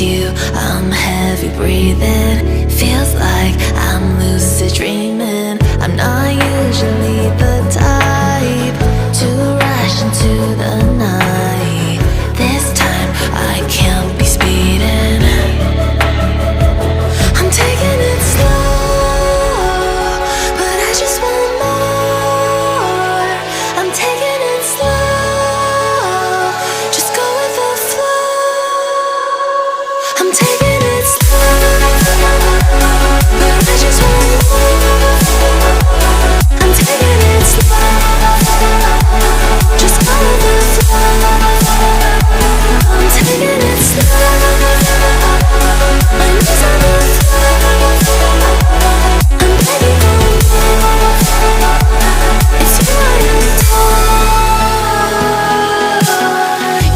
you, I'm heavy breathing. Feels like I'm lucid dreaming. I'm not usually the type to rush into the night. This time I can't be speeding. I'm taking it slow, but I just want more. I'm taking it slow, just go with the flow. I'm taking it slow, but I just want more. I'm taking it slow, just go with the flow. I'm taking it slow, my knees on the floor. I'm begging for more. It's you I adore.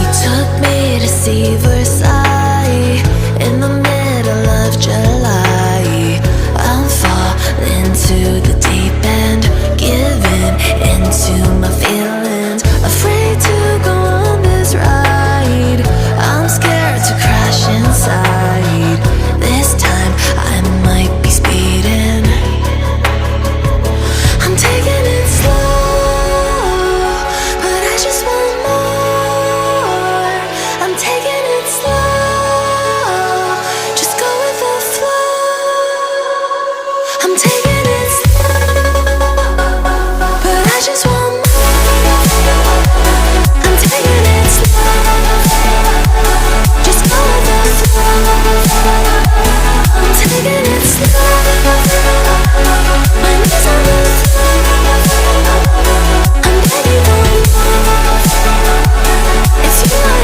You took me to see Versailles in the middle of July. I'm falling to the deep end, giving into my feelings, afraid to go on this ride. I'm scared to crash inside. This time I might be speeding. I'm taking it slow, but I just want more. I'm taking it slow, just go with the flow. I'm taking it slow, but I just want more. I'm taking it slow, just go with the flow. I'm taking it slow, my knees on the floor. I'm begging for more. It's you I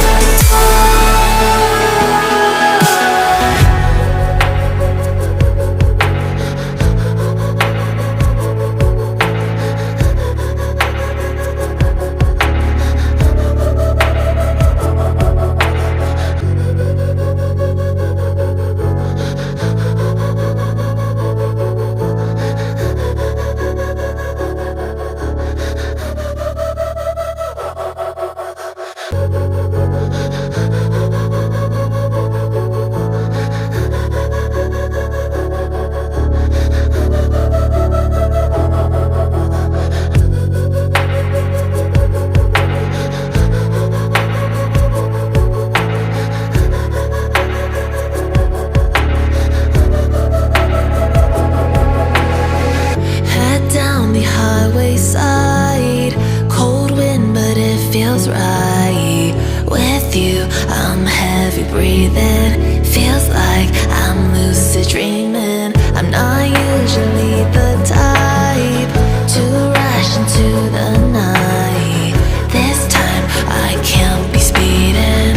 head down the highway side. Cold wind, but it feels right. With you, I'm heavy breathing. Feels like I'm lucid dreaming. I'm not usually the type to rush into the night. This time I can't be speeding.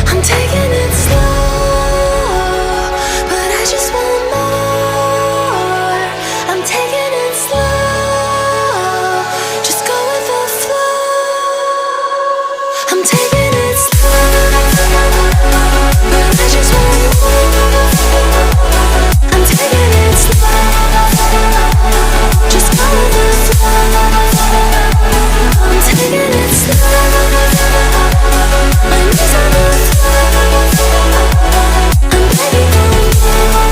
I'm taking it slow, but I just want more. I'm taking it slow, just go with the flow. I'm taking it slow, but I just want more. I'm taking it slow, just go with the flow. I'm taking it slow, my knees on the floor. I'm begging for more.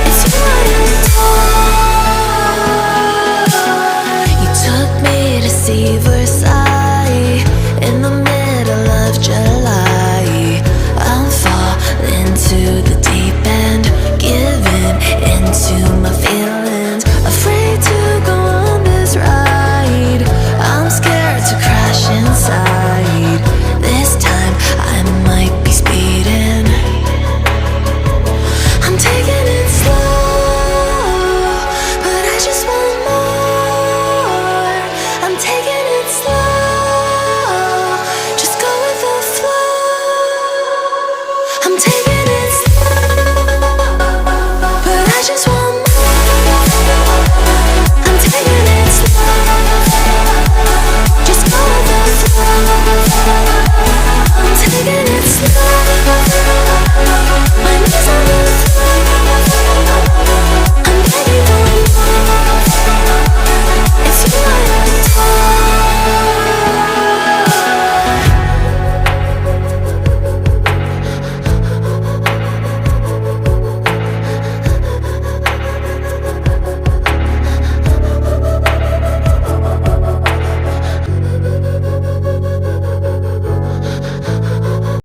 It's you I adore. You took me to see Versailles